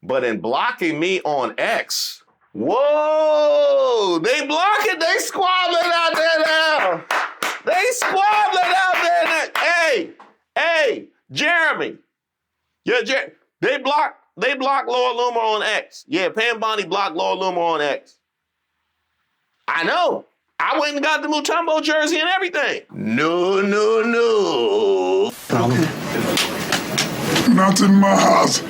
But in blocking me on X, whoa, they blocking, they squabbling out there now. They squabbling out there now. Hey, Jeremy. Yeah, they blocked Laura Loomer on X. Yeah, Pam Bondi blocked Laura Loomer on X. I know. I went and got the Mutombo jersey and everything. No. Problem? Not in my house.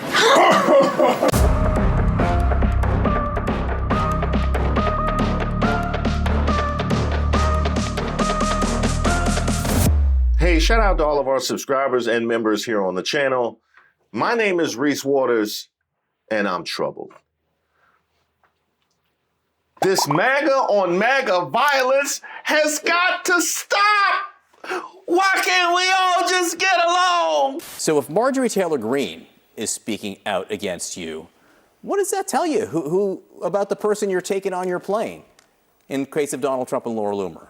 Hey, shout out to all of our subscribers and members here on the channel. My name is Reese Waters, and I'm troubled. This MAGA on MAGA violence has got to stop! Why can't we all just get along? So if Marjorie Taylor Greene is speaking out against you, what does that tell you? Who about the person you're taking on your plane in the case of Donald Trump and Laura Loomer?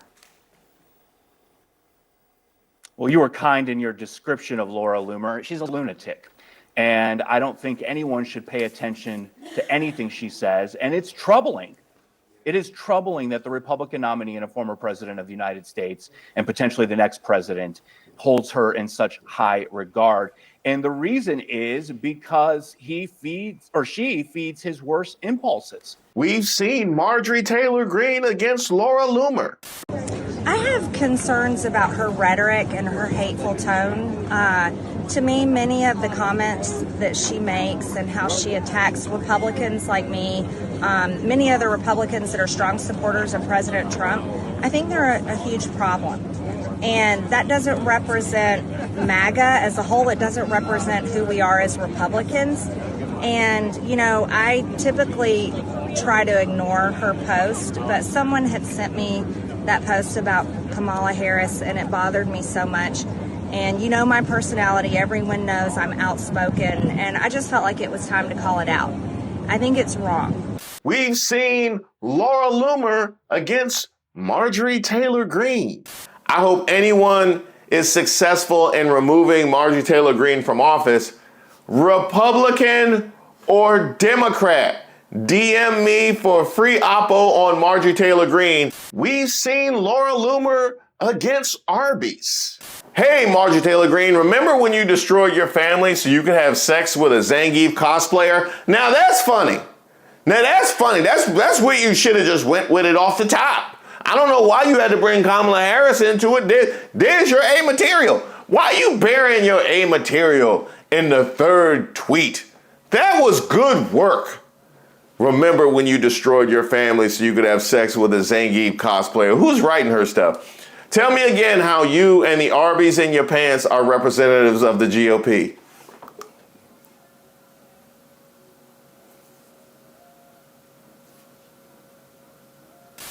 Well, you were kind in your description of Laura Loomer. She's a lunatic. And I don't think anyone should pay attention to anything she says. And it's troubling. It is troubling that the Republican nominee and a former president of the United States and potentially the next president holds her in such high regard. And the reason is because she feeds his worst impulses. We've seen Marjorie Taylor Greene against Laura Loomer. I have concerns about her rhetoric and her hateful tone. To me, many of the comments that she makes and how she attacks Republicans like me, many other Republicans that are strong supporters of President Trump, I think they're a huge problem. And that doesn't represent MAGA as a whole. It doesn't represent who we are as Republicans. And, you know, I typically try to ignore her post, but someone had sent me that post about Kamala Harris, and it bothered me so much. And you know my personality, everyone knows I'm outspoken, and I just felt like it was time to call it out. I think it's wrong. We've seen Laura Loomer against Marjorie Taylor Greene. I hope anyone is successful in removing Marjorie Taylor Greene from office, Republican or Democrat. DM me for free oppo on Marjorie Taylor Greene. We've seen Laura Loomer against Arby's. Hey, Marjorie Taylor Greene, remember when you destroyed your family so you could have sex with a Zangief cosplayer? Now that's funny. That's what you should have just went with it off the top. I don't know why you had to bring Kamala Harris into it. There's your A material. Why are you burying your A material in the third tweet? That was good work. Remember when you destroyed your family so you could have sex with a Zangief cosplayer? Who's writing her stuff? Tell me again how you and the Arby's in your pants are representatives of the GOP.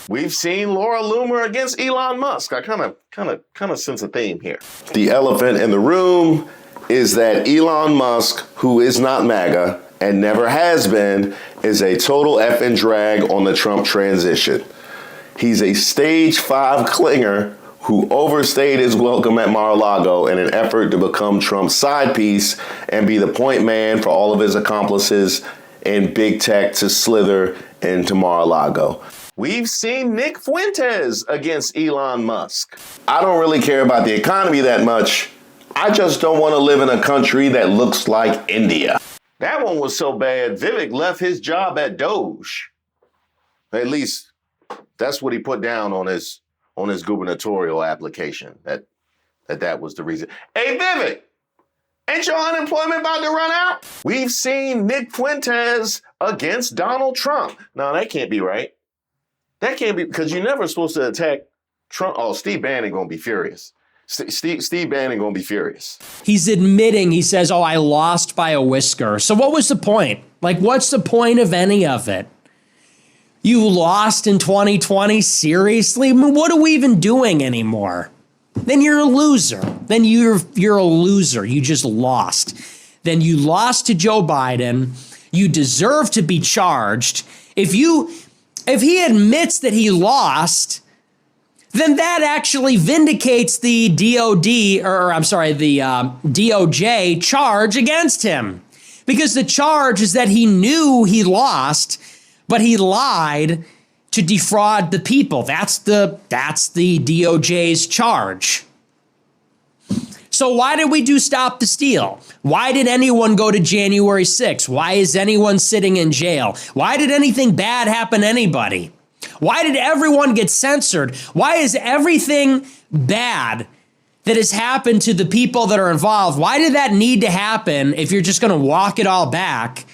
We've seen Laura Loomer against Elon Musk. I kind of sense a theme here. The elephant in the room is that Elon Musk, who is not MAGA and never has been, is a total effing drag on the Trump transition. He's a stage 5 clinger who overstayed his welcome at Mar-a-Lago in an effort to become Trump's side piece and be the point man for all of his accomplices in big tech to slither into Mar-a-Lago. We've seen Nick Fuentes against Elon Musk. I don't really care about the economy that much. I just don't want to live in a country that looks like India. That one was so bad, Vivek left his job at Doge. At least that's what he put down on his gubernatorial application, that was the reason. Hey, Vivek, ain't your unemployment about to run out? We've seen Nick Fuentes against Donald Trump. No, that can't be right. That can't be, because you're never supposed to attack Trump. Oh, Steve Bannon gonna be furious. Steve Bannon gonna be furious. He's admitting, he says, oh, I lost by a whisker. So what was the point? Like, what's the point of any of it? You lost in 2020? Seriously? I mean, what are we even doing anymore? Then you're a loser. Then you're a loser. You just lost. Then you lost to Joe Biden. You deserve to be charged. If he admits that he lost, then that actually vindicates the DOJ charge against him. Because the charge is that he knew he lost, but he lied to defraud the people. That's the DOJ's charge. So why did we do Stop the Steal? Why did anyone go to January 6th? Why is anyone sitting in jail? Why did anything bad happen to anybody? Why did everyone get censored? Why is everything bad that has happened to the people that are involved, why did that need to happen if you're just going to walk it all back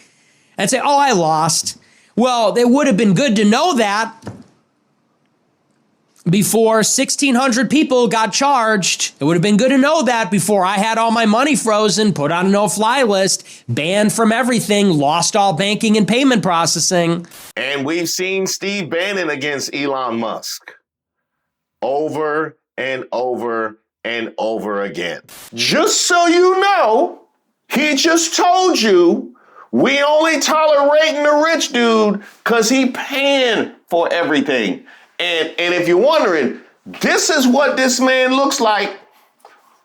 and say, oh, I lost? Well, it would have been good to know that before 1,600 people got charged. It would have been good to know that before I had all my money frozen, put on a no-fly list, banned from everything, lost all banking and payment processing. And we've seen Steve Bannon against Elon Musk over and over and over again. Just so you know, he just told you we only tolerating the rich dude because he paying for everything. And if you're wondering, this is what this man looks like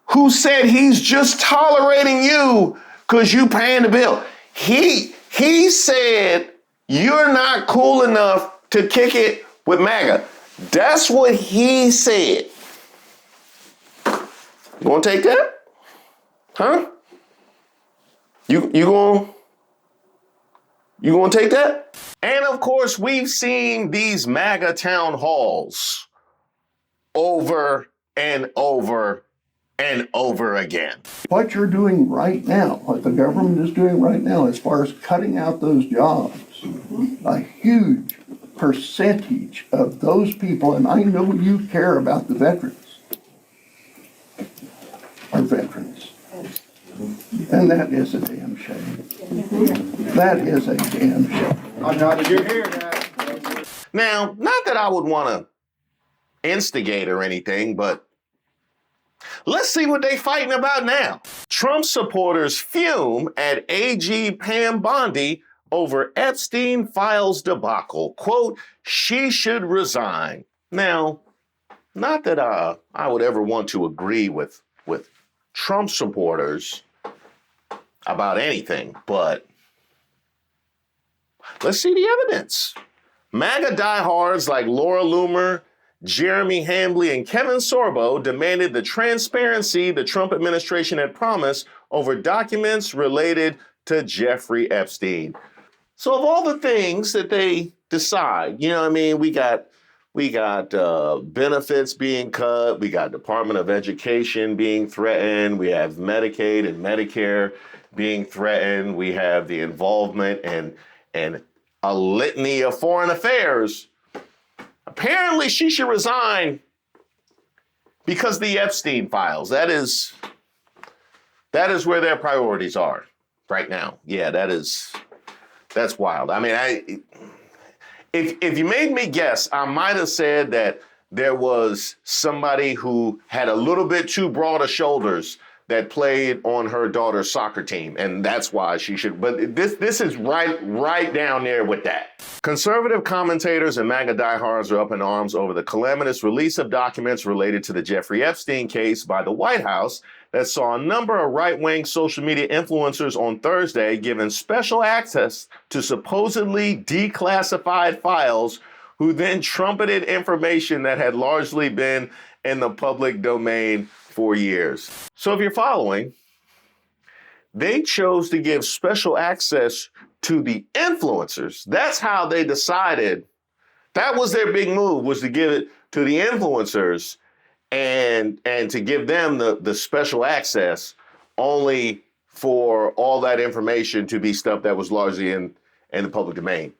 who said he's just tolerating you because you paying the bill. He said you're not cool enough to kick it with Maga. That's what he said. You gonna take that? Huh? You gonna take that? And of course, we've seen these MAGA town halls over and over and over again. What you're doing right now, what the government is doing right now, as far as cutting out those jobs, a huge percentage of those people, and I know you care about the veterans, are veterans. And that is a damn shame. That is a damn shame. Now, not that I would want to instigate or anything, but let's see what they fighting about now. Trump supporters fume at AG Pam Bondi over Epstein files debacle. Quote, she should resign. Now, not that I would ever want to agree with Trump supporters about anything, but let's see the evidence. MAGA diehards like Laura Loomer, Jeremy Hambley, and Kevin Sorbo demanded the transparency the Trump administration had promised over documents related to Jeffrey Epstein. So of all the things that they decide, you know what I mean, we got benefits being cut, we got Department of Education being threatened, we have Medicaid and Medicare being threatened, we have the involvement and a litany of foreign affairs. Apparently she should resign because the Epstein files. That is where their priorities are right now. Yeah, that's wild. I mean, if you made me guess, I might have said that there was somebody who had a little bit too broad of shoulders that played on her daughter's soccer team, and that's why she should. But this is right down there with that. Conservative commentators and MAGA diehards are up in arms over the calamitous release of documents related to the Jeffrey Epstein case by the White House that saw a number of right-wing social media influencers on Thursday given special access to supposedly declassified files, who then trumpeted information that had largely been in the public domain for years. So if you're following, they chose to give special access to the influencers. That's how they decided. That was their big move, was to give it to the influencers and to give them the special access, only for all that information to be stuff that was largely in the public domain.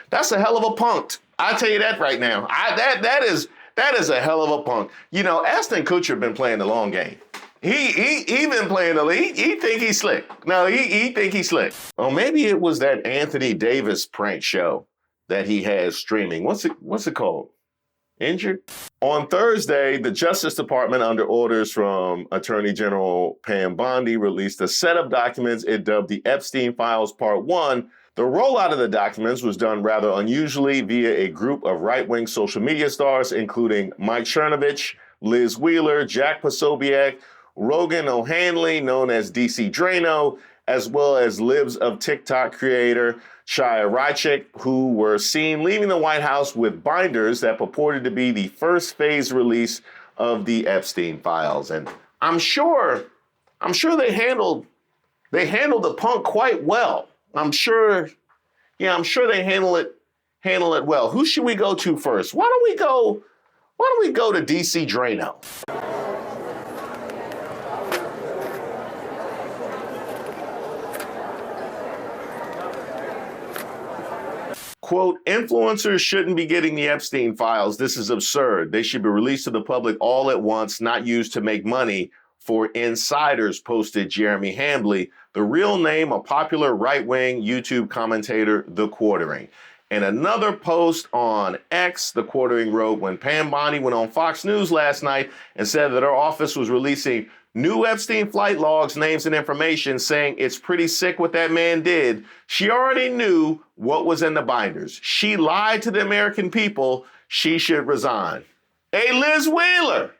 That's a hell of a punk. I'll tell you that right now. That is a hell of a punk. You know, Ashton Kutcher been playing the long game. He been playing the lead. He think he's slick. No, he think he's slick. Oh, maybe it was that Anthony Davis prank show that he has streaming. What's it called? Injured? On Thursday, the Justice Department, under orders from Attorney General Pam Bondi, released a set of documents it dubbed the Epstein Files Part 1. The rollout of the documents was done rather unusually via a group of right-wing social media stars, including Mike Chernovich, Liz Wheeler, Jack Posobiec, Rogan O'Hanley, known as DC Drano, as well as Libs of TikTok creator Shia Rychik, who were seen leaving the White House with binders that purported to be the first phase release of the Epstein files. And I'm sure they handled the punk quite well. I'm sure they handle it well. Who should we go to first? Why don't we go to DC Drano? Quote, influencers shouldn't be getting the Epstein files. This is absurd. They should be released to the public all at once, not used to make money for insiders, posted Jeremy Hambley, the real name, a popular right-wing YouTube commentator, The Quartering. In another post on X, The Quartering wrote, when Pam Bondi went on Fox News last night and said that her office was releasing new Epstein flight logs, names, and information, saying it's pretty sick what that man did, she already knew what was in the binders. She lied to the American people. She should resign. Hey, Liz Wheeler.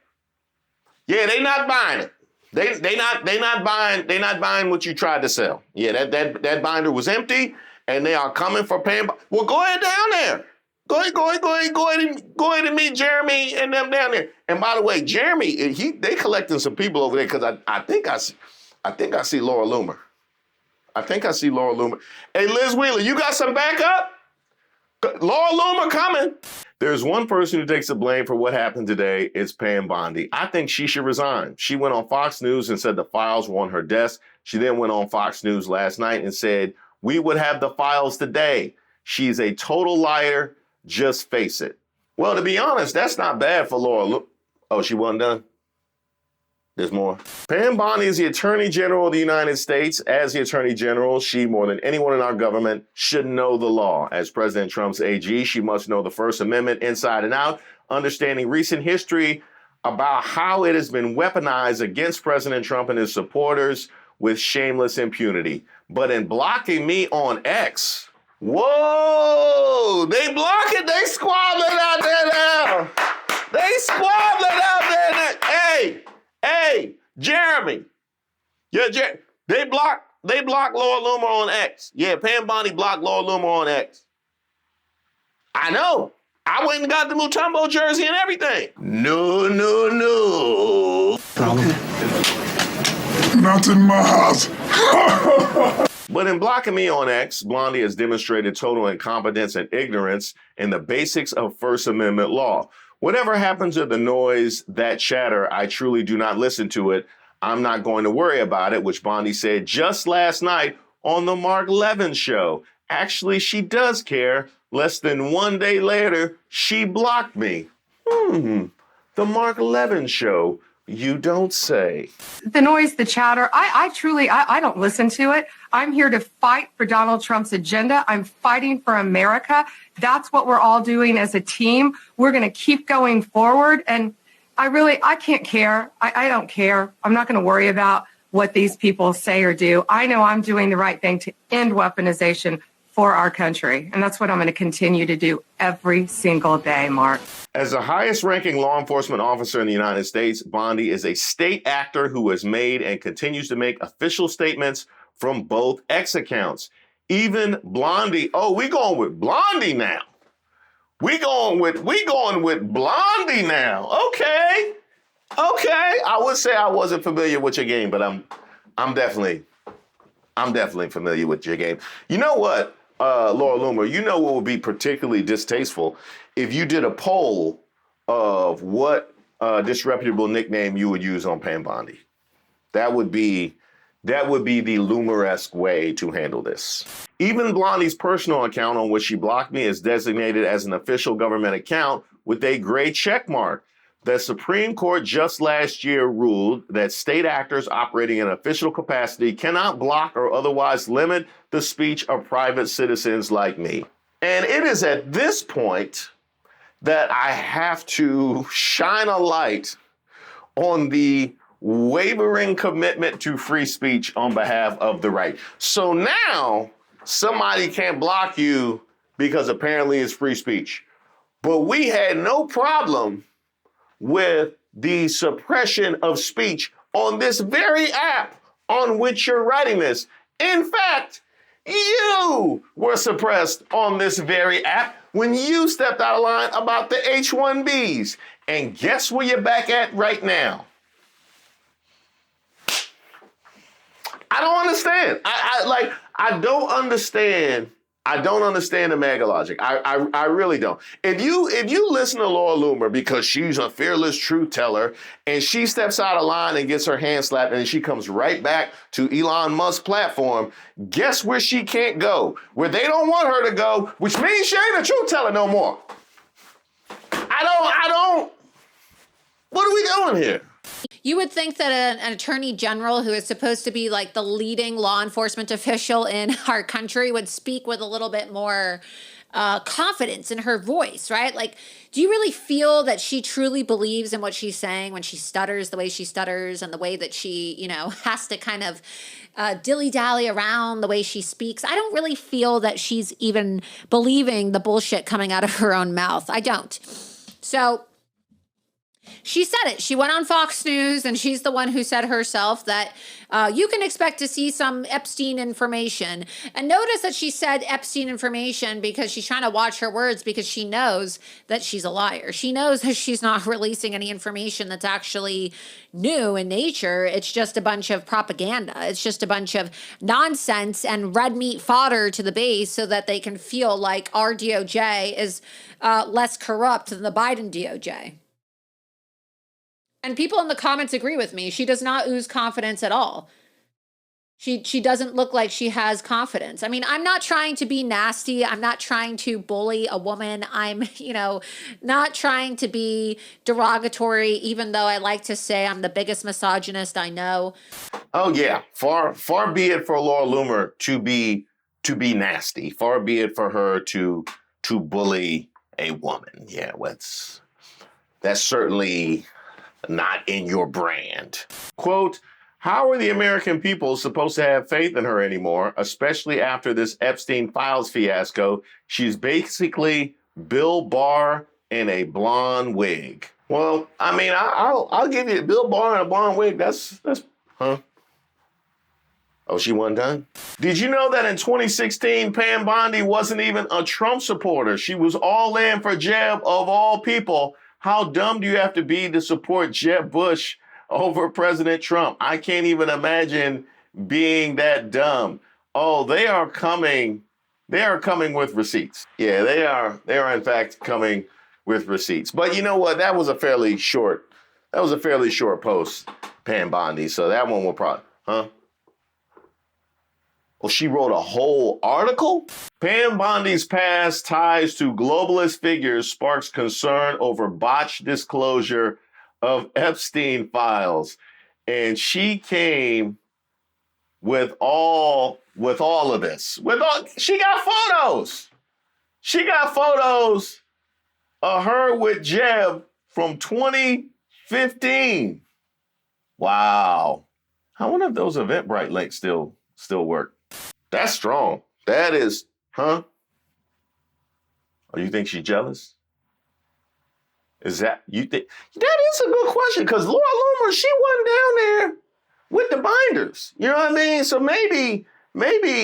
Yeah, they not buying it. They not buying what you tried to sell. Yeah, that binder was empty, and they are coming for Pam. Well, go ahead down there. Go ahead and meet Jeremy and them down there. And by the way, Jeremy, they collecting some people over there because I think I see Laura Loomer. Hey, Liz Wheeler, you got some backup? Laura Loomer coming. There's one person who takes the blame for what happened today. It's Pam Bondi. I think she should resign. She went on Fox News and said the files were on her desk. She then went on Fox News last night and said, we would have the files today. She's a total liar. Just face it. Well, to be honest, that's not bad for Laura. Oh, she wasn't done? There's more. Pam Bondi is the Attorney General of the United States. As the Attorney General, she, more than anyone in our government, should know the law. As President Trump's AG, she must know the First Amendment inside and out, understanding recent history about how it has been weaponized against President Trump and his supporters with shameless impunity. But in blocking me on X, whoa, they block it, they squabbling out there now. They squabbling out there now. Hey, Jeremy. Yeah, they blocked Laura Loomer on X. Yeah, Pam Bondi blocked Laura Loomer on X. I know. I went and got the Mutombo jersey and everything. No. Problem. Not in my house. But in blocking me on X, Bondi has demonstrated total incompetence and ignorance in the basics of First Amendment law. Whatever happens to the noise, that chatter, I truly do not listen to it. I'm not going to worry about it, which Bondi said just last night on the Mark Levin show. Actually, she does care. Less than one day later, she blocked me. The Mark Levin show. You don't say. The noise, the chatter, I truly don't listen to it. I'm here to fight for Donald Trump's agenda. I'm fighting for America. That's what we're all doing as a team. We're going to keep going forward. And I can't care. I don't care. I'm not going to worry about what these people say or do. I know I'm doing the right thing to end weaponization for our country. And that's what I'm going to continue to do every single day, Mark. As the highest ranking law enforcement officer in the United States, Bondi is a state actor who has made and continues to make official statements from both X accounts. Even Blondie, we going with Blondie now. We going with Blondie now. Okay. I would say I wasn't familiar with your game, but I'm definitely familiar with your game. You know what, Laura Loomer, you know what would be particularly distasteful if you did a poll of what disreputable nickname you would use on Pam Bondi. That would be the Loomer-esque way to handle this. Even Blondie's personal account on which she blocked me is designated as an official government account with a gray check mark. The Supreme Court just last year ruled that state actors operating in an official capacity cannot block or otherwise limit the speech of private citizens like me. And it is at this point that I have to shine a light on the wavering commitment to free speech on behalf of the right. So now somebody can't block you because apparently it's free speech. But we had no problem with the suppression of speech on this very app on which you're writing this. In fact, you were suppressed on this very app when you stepped out of line about the H-1Bs. And guess where you're back at right now? I don't understand. I don't understand. I don't understand the Maga logic. I really don't. If you listen to Laura Loomer because she's a fearless truth teller and she steps out of line and gets her hand slapped and she comes right back to Elon Musk's platform, guess where she can't go? Where they don't want her to go, which means she ain't a truth teller no more. I don't. What are we doing here? You would think that an attorney general who is supposed to be like the leading law enforcement official in our country would speak with a little bit more confidence in her voice, right? Like, do you really feel that she truly believes in what she's saying when she stutters the way she stutters and the way that she, has to kind of dilly-dally around the way she speaks? I don't really feel that she's even believing the bullshit coming out of her own mouth. I don't. So she said it. She went on Fox News, and she's the one who said herself that you can expect to see some Epstein information. And notice that she said Epstein information because she's trying to watch her words, because she knows that she's a liar. She knows that she's not releasing any information that's actually new in nature. It's just a bunch of propaganda. It's just a bunch of nonsense and red meat fodder to the base so that they can feel like our DOJ is less corrupt than the Biden DOJ. And people in the comments agree with me. She does not ooze confidence at all. She doesn't look like she has confidence. I mean, I'm not trying to be nasty. I'm not trying to bully a woman. I'm, not trying to be derogatory, even though I like to say I'm the biggest misogynist I know. Oh yeah, far be it for Laura Loomer to be nasty. Far be it for her to bully a woman. Yeah, that's certainly not in your brand. Quote, how are the American people supposed to have faith in her anymore, especially after this Epstein Files fiasco? She's basically Bill Barr in a blonde wig. Well, I mean, I'll give you Bill Barr in a blonde wig. That's huh? Oh, she wasn't done? Did you know that in 2016, Pam Bondi wasn't even a Trump supporter? She was all in for Jeb of all people. How dumb do you have to be to support Jeb Bush over President Trump? I can't even imagine being that dumb. Oh, they are coming with receipts. Yeah, they are in fact coming with receipts. But you know what? That was a fairly short post, Pam Bondi. So that one will probably, huh? Well, she wrote a whole article? Pam Bondi's past ties to globalist figures sparks concern over botched disclosure of Epstein files. And she came with all of this. She got photos. She got photos of her with Jeb from 2015. Wow. I wonder if those Eventbrite links still work. That's strong. That is, huh? Oh, you think she's jealous? Is that, you think? That is a good question, because Laura Loomer, she wasn't down there with the binders. You know what I mean? So maybe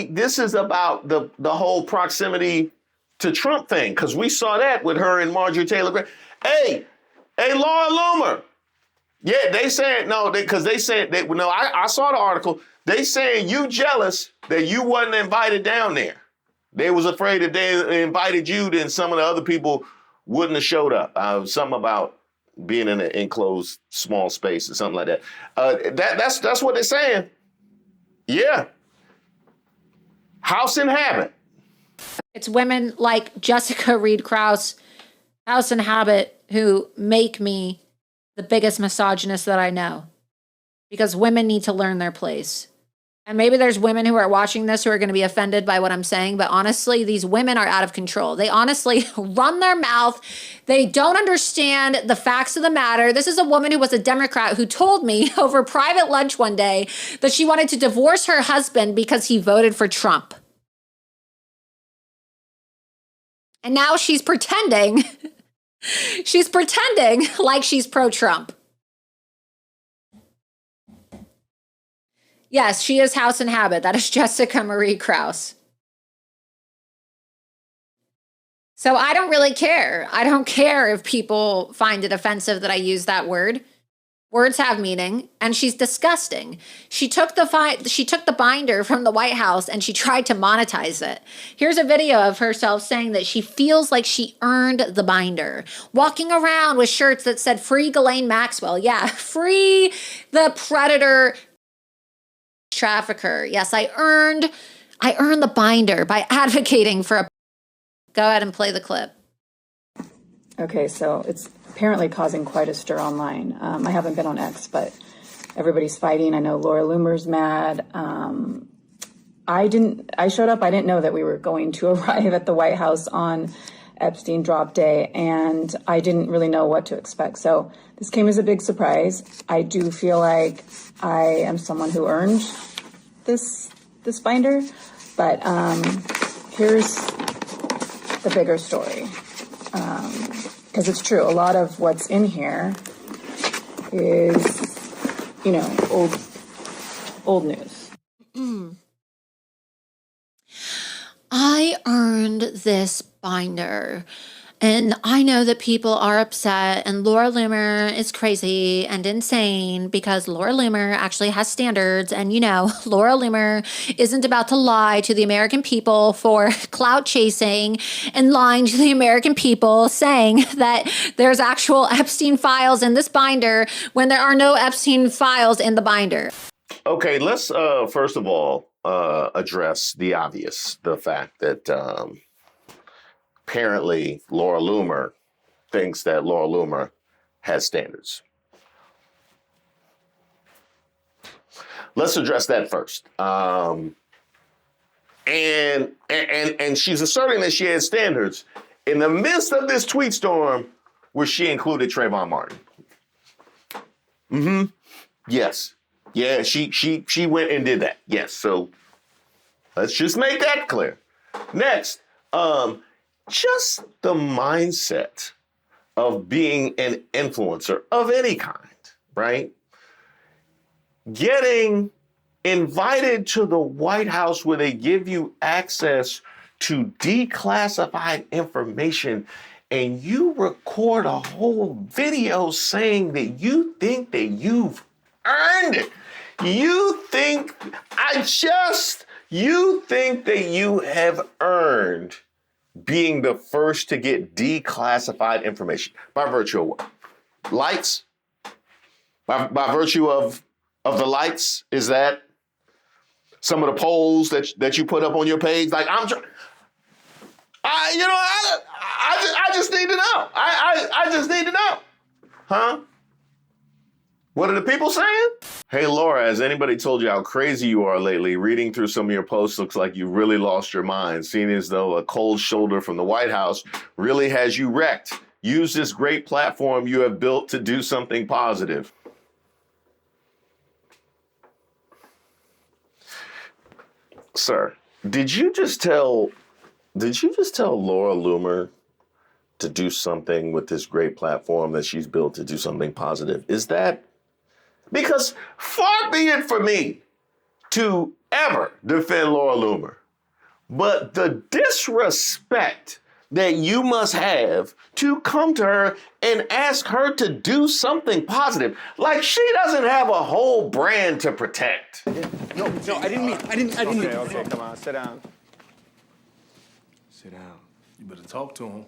this is about the whole proximity to Trump thing, because we saw that with her and Marjorie Taylor Greene. Hey, Laura Loomer. Yeah, they said, no, because they said, I saw the article. They saying you jealous that you wasn't invited down there. They was afraid if they invited you, then some of the other people wouldn't have showed up. Something about being in an enclosed small space or something like that. That's what they're saying. Yeah. House and habit. It's women like Jessica Reed Krause, House and Habit, who make me the biggest misogynist that I know. Because women need to learn their place. And maybe there's women who are watching this who are going to be offended by what I'm saying, but honestly, these women are out of control. They honestly run their mouth. They don't understand the facts of the matter. This is a woman who was a Democrat who told me over private lunch one day that she wanted to divorce her husband because he voted for Trump. And now she's pretending like she's pro-Trump. Yes, she is House and Habit. That is Jessica Marie Krause. So I don't really care. I don't care if people find it offensive that I use that word. Words have meaning, and she's disgusting. She took the binder from the White House and she tried to monetize it. Here's a video of herself saying that she feels like she earned the binder, walking around with shirts that said "Free Ghislaine Maxwell." Yeah, free the predator trafficker. Yes, I earned the binder by advocating for a. Go ahead and play the clip. Okay, so it's apparently causing quite a stir online. I haven't been on X, but everybody's fighting. I know Laura Loomer's mad. I showed up, I didn't know that we were going to arrive at the White House on Epstein drop day, and I didn't really know what to expect. So this came as a big surprise. I do feel like I am someone who earned this binder, but here's the bigger story. Because it's true, a lot of what's in here is, old news. I earned this binder. And I know that people are upset, and Laura Loomer is crazy and insane because Laura Loomer actually has standards. And, Laura Loomer isn't about to lie to the American people for clout chasing and lying to the American people saying that there's actual Epstein files in this binder when there are no Epstein files in the binder. Okay, let's first of all address the obvious, the fact that apparently Laura Loomer thinks that Laura Loomer has standards. Let's address that first. And she's asserting that she has standards in the midst of this tweet storm where she included Trayvon Martin. Yes. Yeah, she went and did that. Yes. So let's just make that clear. Next, just the mindset of being an influencer of any kind, right? Getting invited to the White House where they give you access to declassified information and you record a whole video saying that you think that you've earned it. You think that you have earned being the first to get declassified information. By virtue of what? Likes? By virtue of the likes? Is that some of the polls that you put up on your page? Like, I just need to know. I just need to know. Huh? What are the people saying? Hey, Laura, has anybody told you how crazy you are lately? Reading through some of your posts looks like you really lost your mind, seeing as though a cold shoulder from the White House really has you wrecked. Use this great platform you have built to do something positive. Sir, did you just tell Laura Loomer to do something with this great platform that she's built to do something positive? Is that... Because far be it for me to ever defend Laura Loomer, but the disrespect that you must have to come to her and ask her to do something positive, like she doesn't have a whole brand to protect. No, I didn't mean. Okay, come on, sit down. Sit down. You better talk to him.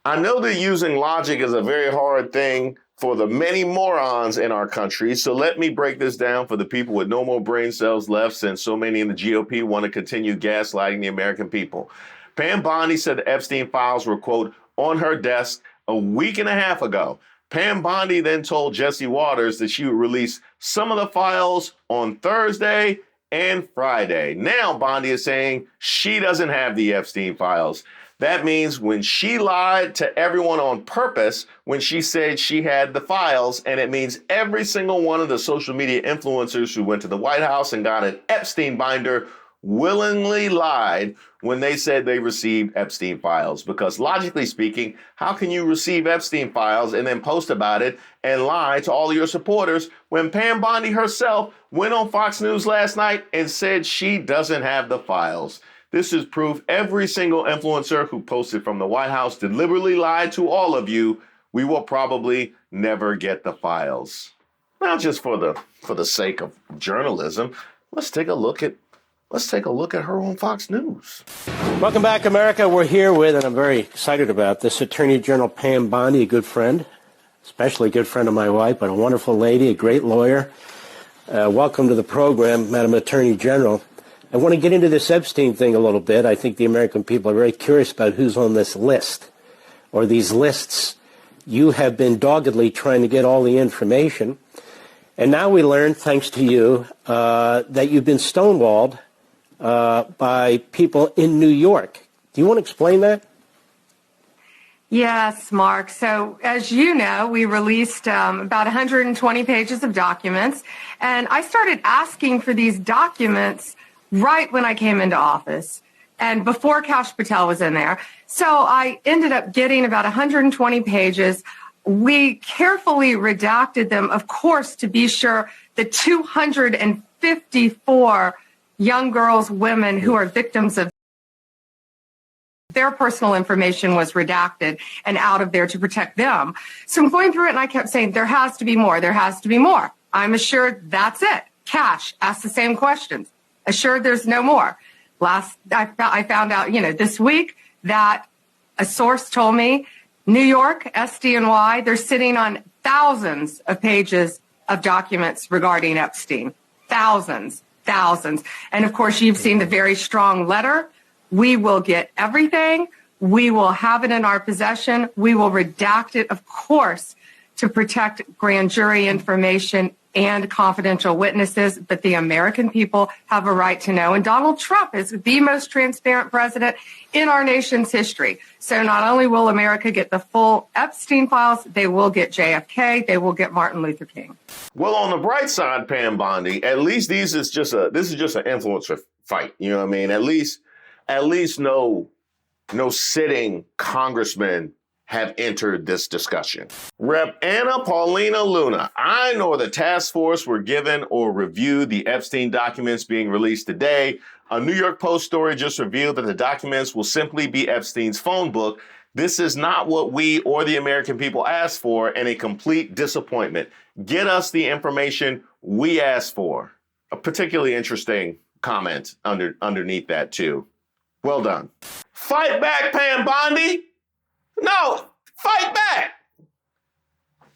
I know that using logic is a very hard thing for the many morons in our country, so let me break this down for the people with no more brain cells left, since so many in the GOP want to continue gaslighting the American people. Pam Bondi said the Epstein files were, quote, on her desk a week and a half ago. Pam Bondi then told Jesse Waters that she would release some of the files on Thursday and Friday. Now Bondi is saying she doesn't have the Epstein files. That means when she lied to everyone on purpose when she said she had the files, and it means every single one of the social media influencers who went to the White House and got an Epstein binder willingly lied when they said they received Epstein files. Because logically speaking, how can you receive Epstein files and then post about it and lie to all of your supporters when Pam Bondi herself went on Fox News last night and said she doesn't have the files? This is proof every single influencer who posted from the White House deliberately lied to all of you. We will probably never get the files. Now, just for the sake of journalism, let's take a look at her on Fox News. Welcome back, America. We're here with, and I'm very excited about this, Attorney General Pam Bondi, a good friend, especially a good friend of my wife, but a wonderful lady, a great lawyer. Welcome to the program, Madam Attorney General. I want to get into this Epstein thing a little bit. I think the American people are very curious about who's on this list or these lists. You have been doggedly trying to get all the information. And now we learn, thanks to you, that you've been stonewalled by people in New York. Do you want to explain that? Yes, Mark. So as you know, we released about 120 pages of documents, and I started asking for these documents right when I came into office and before Kash Patel was in there. So I ended up getting about 120 pages. We carefully redacted them, of course, to be sure the 254 young girls, women who are victims of their personal information was redacted and out of there to protect them. So I'm going through it and I kept saying, there has to be more. There has to be more. I'm assured that's it. Kash asked the same questions. Assured there's no more. I found out, this week that a source told me New York, SDNY, they're sitting on thousands of pages of documents regarding Epstein. Thousands. And of course, you've seen the very strong letter. We will get everything. We will have it in our possession. We will redact it, of course, to protect grand jury information and confidential witnesses, but the American people have a right to know. And Donald Trump is the most transparent president in our nation's history. So not only will America get the full Epstein files, they will get JFK, they will get Martin Luther King. Well, on the bright side, Pam Bondi, at least this is just an influencer fight. You know what I mean? At least no sitting congressman have entered this discussion. Rep. Anna Paulina Luna, I nor the task force were given or reviewed the Epstein documents being released today. A New York Post story just revealed that the documents will simply be Epstein's phone book. This is not what we or the American people asked for, and a complete disappointment. Get us the information we asked for. A particularly interesting comment underneath that too. Well done. Fight back, Pam Bondi. No, fight back.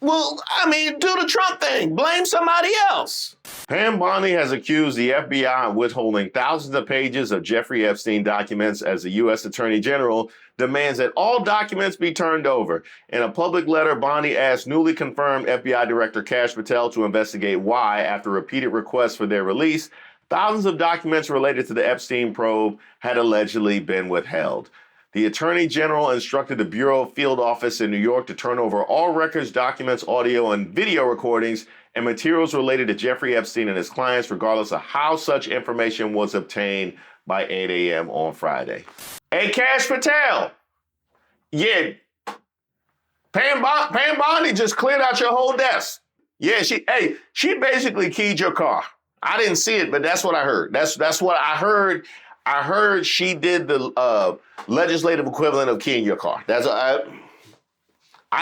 Well, do the Trump thing. Blame somebody else. Pam Bondi has accused the FBI of withholding thousands of pages of Jeffrey Epstein documents as the U.S. Attorney General demands that all documents be turned over. In a public letter, Bondi asked newly confirmed FBI Director Kash Patel to investigate why, after repeated requests for their release, thousands of documents related to the Epstein probe had allegedly been withheld. The Attorney General instructed the Bureau Field Office in New York to turn over all records, documents, audio, and video recordings and materials related to Jeffrey Epstein and his clients, regardless of how such information was obtained by 8 a.m. on Friday. Hey, Kash Patel. Yeah, Pam Bondi just cleared out your whole desk. Yeah, she basically keyed your car. I didn't see it, but that's what I heard. That's what I heard. I heard she did the legislative equivalent of keying your car. I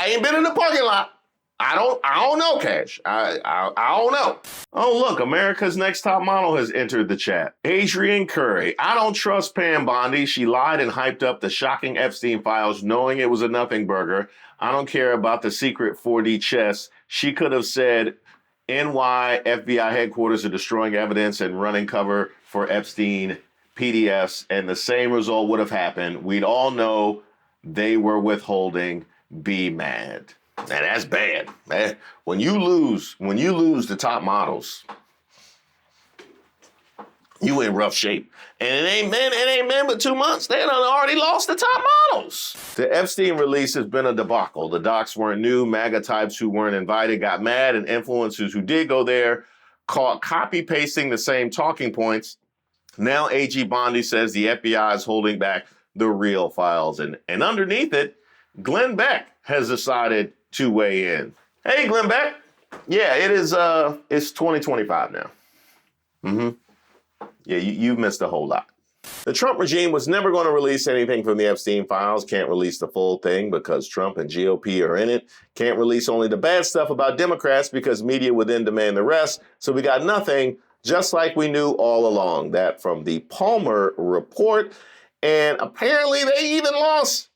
ain't been in the parking lot. I don't know, Kash. I don't know. Oh, look, America's Next Top Model has entered the chat. Adrian Curry. I don't trust Pam Bondi. She lied and hyped up the shocking Epstein files knowing it was a nothing burger. I don't care about the secret 4D chess. She could have said NY FBI headquarters are destroying evidence and running cover for Epstein PDFs, and the same result would have happened. We'd all know they were withholding. Be mad. And that's bad. Man, when you lose the top models, you in rough shape. And it ain't been but 2 months. They done already lost the top models. The Epstein release has been a debacle. The docs weren't new. Maga types who weren't invited got mad, and influencers who did go there caught copy pasting the same talking points Now AG Bondi says the FBI is holding back the real files. And underneath it, Glenn Beck has decided to weigh in. Hey, Glenn Beck. Yeah, it's 2025 now. Yeah, you missed a whole lot. The Trump regime was never going to release anything from the Epstein files, can't release the full thing because Trump and GOP are in it, can't release only the bad stuff about Democrats because media would then demand the rest. So we got nothing, just like we knew all along. That from the Palmer report. And apparently they even lost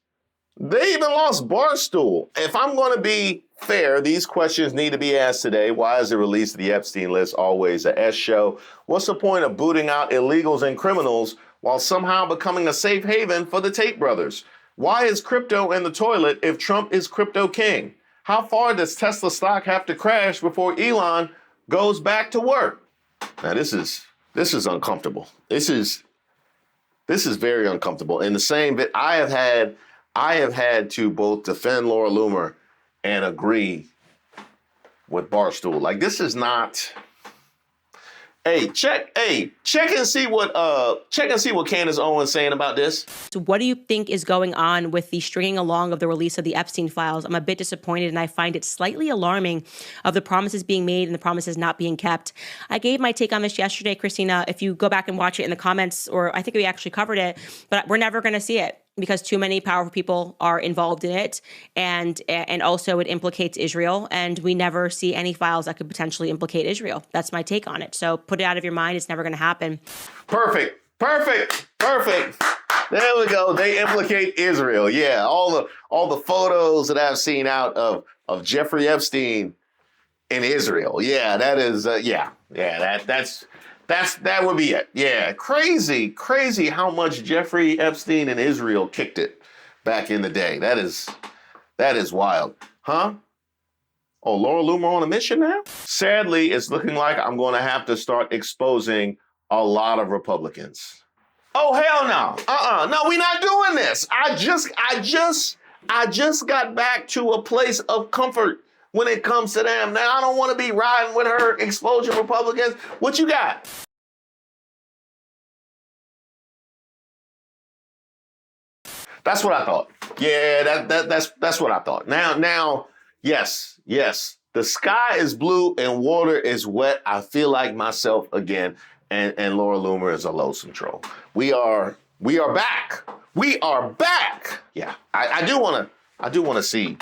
Barstool. If I'm going to be fair, these questions need to be asked today. Why is the release of the Epstein list always a S show? What's the point of booting out illegals and criminals while somehow becoming a safe haven for the Tate brothers? Why is crypto in the toilet if Trump is crypto king? How far does Tesla stock have to crash before Elon goes back to work? Now this is uncomfortable. This is very uncomfortable. In the same bit, I have had to both defend Laura Loomer and agree with Barstool. Like, this is not. Check and see what Candace Owens saying about this. So what do you think is going on with the stringing along of the release of the Epstein files? I'm a bit disappointed, and I find it slightly alarming of the promises being made and the promises not being kept. I gave my take on this yesterday, Christina. If you go back and watch it in the comments, or I think we actually covered it, but we're never going to see it, because too many powerful people are involved in it, and also it implicates Israel, and we never see any files that could potentially implicate Israel. That's my take on it. So put it out of your mind. It's never going to happen. Perfect. There we go. They implicate Israel. Yeah, all the photos that I've seen out of Jeffrey Epstein in Israel. Yeah, that is that would be it. Yeah, crazy how much Jeffrey Epstein in Israel kicked it back in the day. That is wild. Huh? Oh, Laura Loomer on a mission now? Sadly, it's looking like I'm going to have to start exposing a lot of Republicans. Oh, hell no. No, we're not doing this. I just got back to a place of comfort when it comes to them. Now, I don't want to be riding with her exposing Republicans. What you got? That's what I thought. Yeah, that's what I thought. Now, yes. The sky is blue and water is wet. I feel like myself again, and Laura Loomer is a loathsome troll. We are back. We are back. Yeah, I do want to see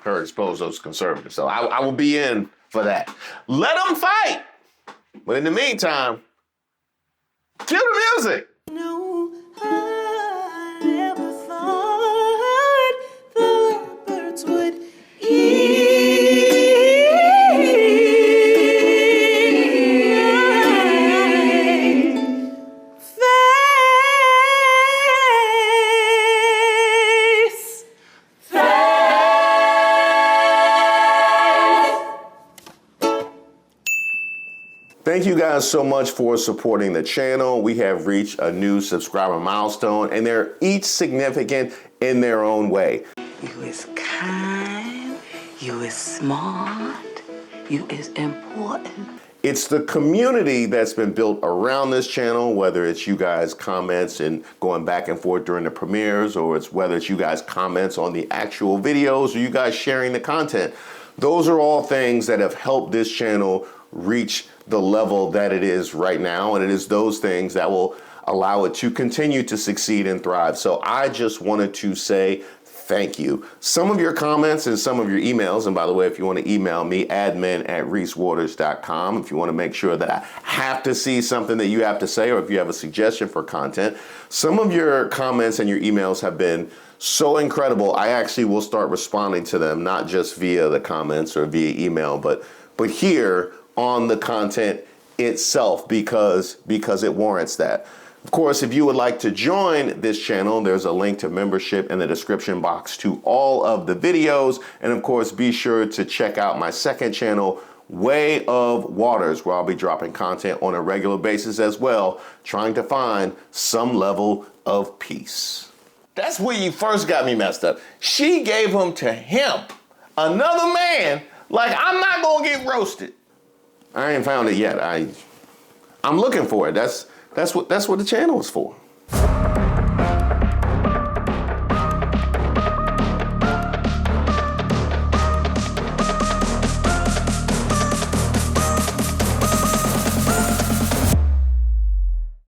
her expose those conservatives. So I will be in for that. Let them fight. But in the meantime, cue the music. No, I never thought the leopards would eat. Thank you guys so much for supporting the channel. We have reached a new subscriber milestone, and they're each significant in their own way. You is kind, you is smart, you is important. It's the community that's been built around this channel, whether it's you guys' comments and going back and forth during the premieres, or it's whether it's you guys' comments on the actual videos, or you guys sharing the content. Those are all things that have helped this channel reach the level that it is right now, and it is those things that will allow it to continue to succeed and thrive. So I just wanted to say thank you. Some of your comments and some of your emails, and by the way, if you want to email me, admin@reesewaters.com, if you want to make sure that I have to see something that you have to say, or if you have a suggestion for content, some of your comments and your emails have been so incredible. I actually will start responding to them, not just via the comments or via email, but here on the content itself, because it warrants that. Of course, if you would like to join this channel, there's a link to membership in the description box to all of the videos. And of course, be sure to check out my second channel, Way of Waters, where I'll be dropping content on a regular basis as well, trying to find some level of peace. That's where you first got me messed up. She gave him to him, another man, like I'm not gonna get roasted. I ain't found it yet. I'm looking for it. That's That's what the channel is for.